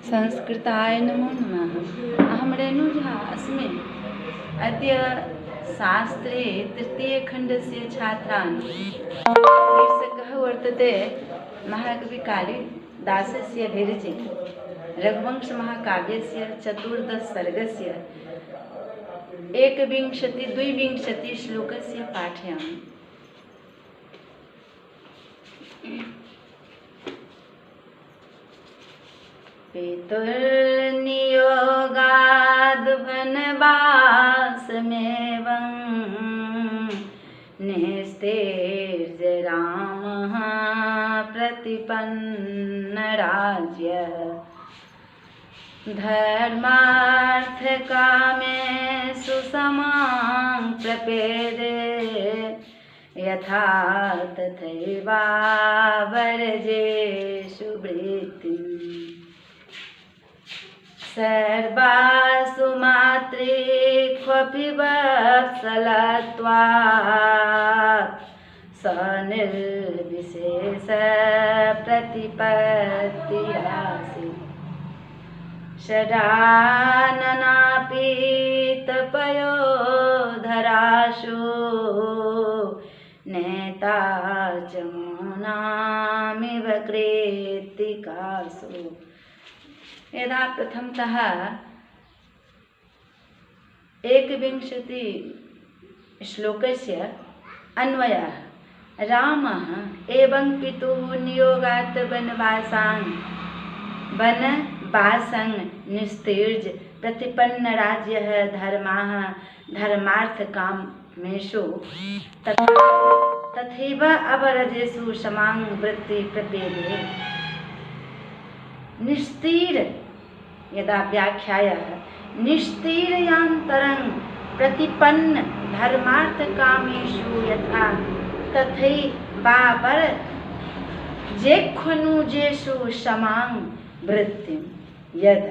संस्कृताय नमो नमः। अहं रेणुजा अस्मि। अद्य शास्त्रे तृतीयखण्डस्य छात्रान् शीर्षकः वर्तते महाकविकालिदासस्य विरचित रघुवंशमहाकाव्यस्य 14 सर्गस्य 21-22 श्लोकस्य पाठयामि। पितुर्नियोगाद् वनवासमेवं निस्तेज रामः प्रतिपन्नराज्य धर्मार्थकामेषु समां प्रपेदे यथा तथैवावर्जेषु वृत्तिम् सर्वासु मातृक्वपि वत्सलत्वात् सनिर्विशेष प्रतिपत्तिरासि षडाननापि तपयोधराशु नेता च मौनामिव कृत्तिकासु। यदा प्रथमतः 21 श्लोकस्य अन्वयः रामः एवं पितुः नियोगात् वनवासं निस्तेज प्रतिपन्नराज्यः धर्माः धर्मार्थकामेषु तथैव अवरजेषु समां वृत्ति प्रपेदे। निस्तीर यदा व्याख्यायः निस्तीर्यान्तरं प्रतिपन्न धर्मार्थकामेषु यथा तथैवावर्जेष्वनुजेषु समां वृत्तिं यद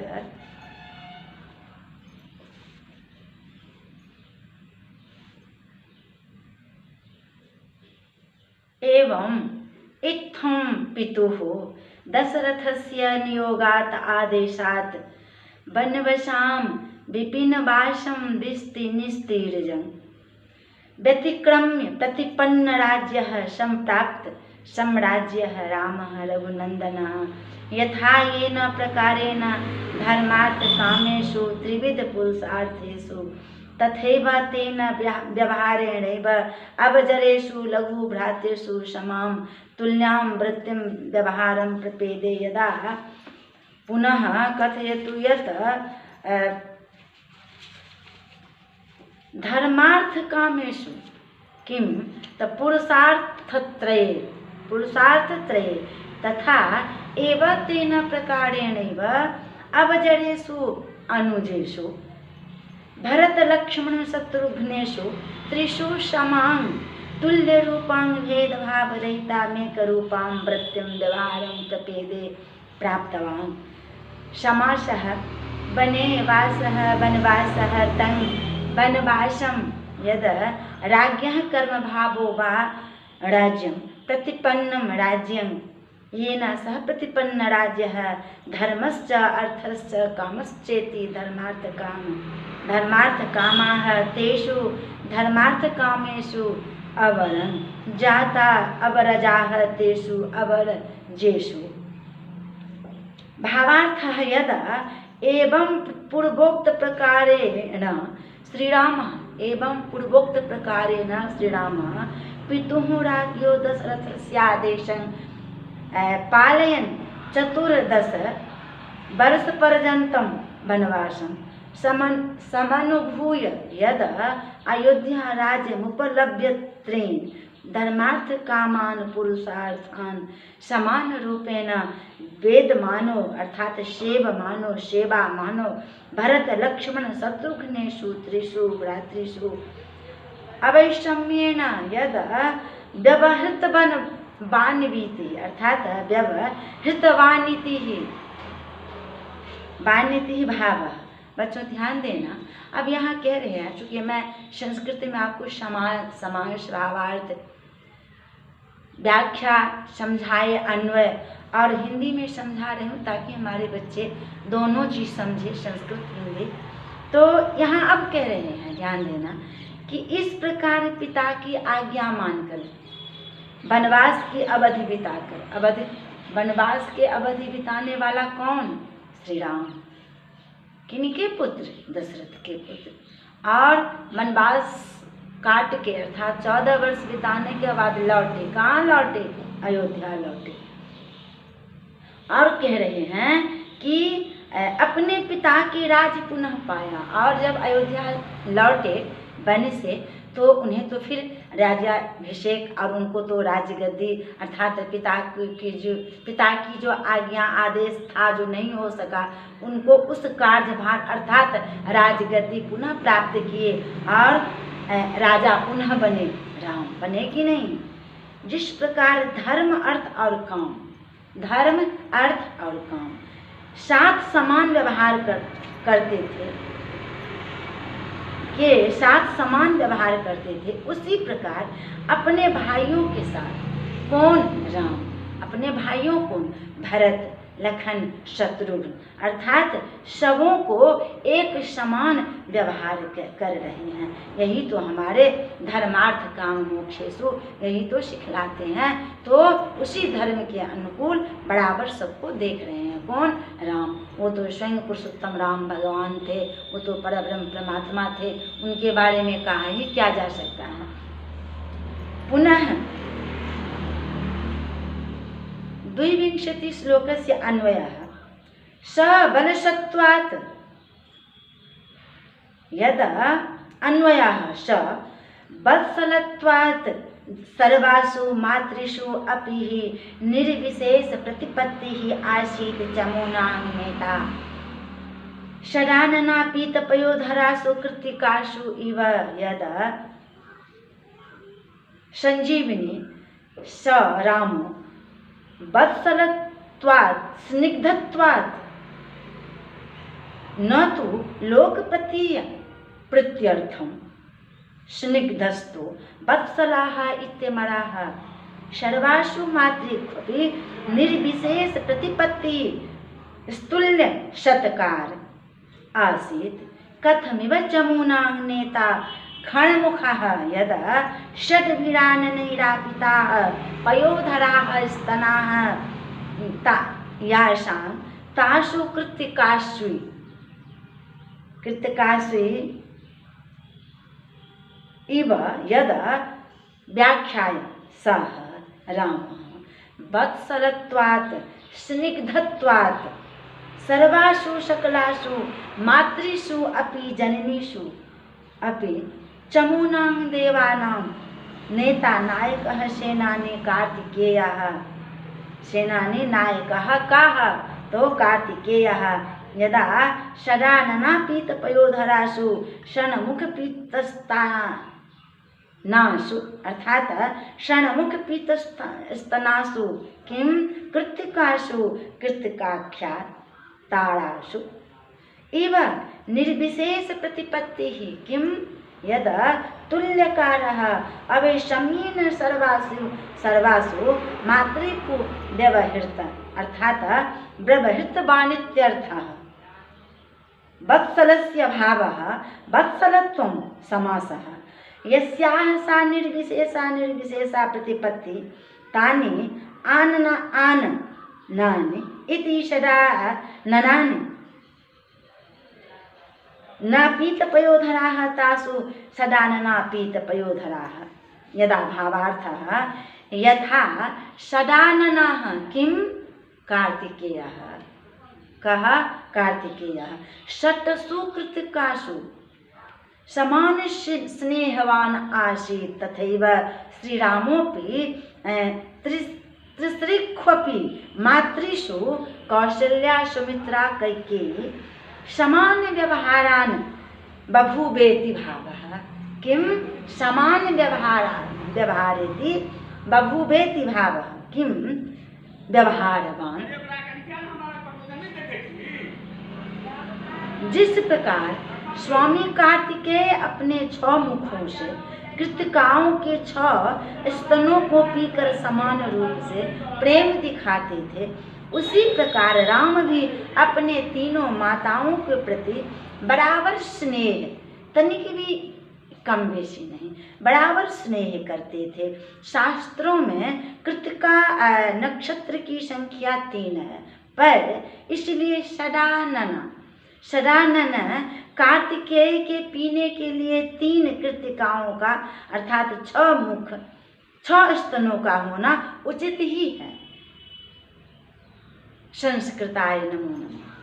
एवं इत्थं पितुः दशरथस्य नियोगात् आदेशात् वनवशां विपिनवासं दिष्टि निस्तीर्जं व्यतिक्रम्य प्रतिपन्नराज्यः सम्प्राप्त सम्राज्यः रामः रघुनन्दनः यथा येन प्रकारेण धर्मार्थकामेषु त्रिविधपुरुषार्थेषु तथैव तेन व्यवहारेणैव अवजरेषु लघुभ्रातृषु समां तुल्यां वृत्तिं व्यवहारं प्रपेदे। यदा पुनः कथयतु यत् धर्मार्थकामेषु किं पुरुषार्थत्रये तथा एव तेन प्रकारेणैव अवजरेषु अनुजेषु भरतलक्ष्मण शत्रुघ्नेषु त्रिषु समां तुल्यरूपां भेदभावरहितामेकरूपां वृत्तिं व्यवहारं प्रपेदे प्राप्तवान्। समासः वने वासः वनवासः तं वनवासं यद् राज्ञः कर्मभावो वा राज्यं प्रतिपन्नं राज्यं येन सह प्रतिपन्नराज्यः धर्मश्च अर्थश्च कामश्चेति धर्मार्थकामाः तेषु धर्मार्थकामेषु अवरन् जाता अवरजाः तेषु अवरजेषु। भावार्थः यदा एवं पूर्वोक्त प्रकारेण श्रीरामः पितुः राज्ञो दशरथस्यादेशं पालयन् 14 वर्षपर्यन्तं वनवासं समनुभूय यद अयोध्याराज्यमुपलभ्य धर्मार्थकामान् पुरुषार्थान् समानरूपेण वेदमानो अर्थात सेवामानो भरत लक्ष्मण शत्रुघ्नेषु त्रिषु भ्रातृषु अवैषम्येन यद व्यवहृतवानिति अर्थात वानिति भाव। बच्चों ध्यान देना, अब यहाँ कह रहे हैं, चूँकि मैं संस्कृत में आपको समास भावार्थ व्याख्या समझाए, अन्वय, और हिंदी में समझा रही हूँ ताकि हमारे बच्चे दोनों चीज़ समझे, संस्कृत हिंदी। तो यहाँ अब कह रहे हैं, ध्यान देना, कि इस प्रकार पिता की आज्ञा मानकर वनवास की अवधि बिताकर, वनवास के अवधि बिताने वाला कौन? श्री राम। किनके पुत्र? दशरथ के पुत्र। और वनवास काट के अर्थात 14 वर्ष बिताने के बाद लौटे। कहाँ लौटे? अयोध्या लौटे। और कह रहे हैं कि अपने पिता के राज पुनः पाया। और जब अयोध्या लौटे वन से, तो उन्हें तो फिर राज्याभिषेक, और उनको तो राजगद्दी अर्थात पिता की जो आज्ञा आदेश था जो नहीं हो सका, उनको उस कार्यभार अर्थात राजगद्दी पुनः प्राप्त किए और राजा पुनः बने। राम बने कि नहीं? जिस प्रकार धर्म, अर्थ और काम, धर्म, अर्थ और काम साथ समान व्यवहार करते थे, के साथ समान व्यवहार करते थे, उसी प्रकार अपने भाइयों के साथ, कौन? राम, अपने भाइयों को भरत, लखन, शत्रुघ्न अर्थात सबों को एक समान व्यवहार कर रहे हैं। यही तो हमारे धर्मार्थ काम मोक्षेषु, यही तो सिखलाते हैं। तो उसी धर्म के अनुकूल बराबर सबको देख रहे हैं। कौन? राम। वो तो स्वयं पुरुषोत्तम राम भगवान थे, वो तो परब्रह्म परमात्मा थे, उनके बारे में कहा ही क्या जा सकता है। पुनः 22 श्लोकस्य अन्वयः सबलसत्वात् यदा अन्वयः स वत्सलत्वात् सर्वासु मातृषु अपि निर्विशेष प्रतिपत्तिः आसीत् चमूनां नेता षडानना पीतपयोधरासु कृत्तिकासु इव यदा संजीवनी स रामो वत्सलत्वात् स्निग्धत्वात् न तो लोकप्रतीय प्रत्यर्थम स्निग्धस्तु वत्सलाः इत्यमराः सर्वासु मातृष्वपि निर्विशेष प्रतिपत्ति स्तुल्य शतकार आसीत् कथमिव चमूनां नेता खण्मुखः यदा षड्भिराननैरापिताः पयोधराः स्तनाः यासां तासु कृत्तिकासु इव यदा व्याख्याय सः रामः वत्सलत्वात् स्निग्धत्वात् सर्वासु सकलासु मातृषु अपि जननीषु अपि चमूनां देवानां नेता नायकः सेनानी कार्तिकेयः। सेनानी नायकः कः? तो कार्तिकेयः। यदा षडानना पीतपयोधरासु षण्मुख पीतस्तनासु अर्थात षण्मुख पीतस्तनासु किं कृत्तिकासु कृत्तिकाख्या तारासु इव निर्विशेष प्रतिपत्तिः किं यदा तुल्यकारः अवैषम्येन सर्वासु मातृकु व्यवहृत अर्थात व्यवहृतवानित्यर्थः। वत्सलस्य भावः वत्सलत्वं समासः यस्याः सा निर्विशेषा प्रतिपत्ति तानि आननानि इति षडाननानि न पीतपयोधराः तासु षडानना पीतपयोधराः। यदा भावार्थः यथा षडाननाः किं कार्तिकेयः कः कार्तिकेयः षट्सु कृत्तिकासु समान स्नेहवान आसीत् तथैव श्रीरामोऽपि त्रिस्त्रिक्ष्वपि मातृषु कौसल्या सुमित्रा कैकेयी समान व्यवहारान् बभूवेति भावः। किं समान व्यवहारेति बभूवेति भावः। किं व्यवहारवान। जिस प्रकार स्वामी कार्तिकेय अपने 6 मुखों से कृतिकाओं के 6 स्तनों को पीकर समान रूप से प्रेम दिखाते थे, उसी प्रकार राम भी अपने तीनों माताओं के प्रति बराबर स्नेह, तनिक भी कम बेशी नहीं, बराबर स्नेह करते थे। शास्त्रों में कृतिका नक्षत्र की संख्या 3 है, पर इसलिए षडानन कार्तिकेय के पीने के लिए 3 कृतिकाओं का अर्थात 6 मुख 6 स्तनों का होना उचित ही है। संस्कृताय नमो नमः।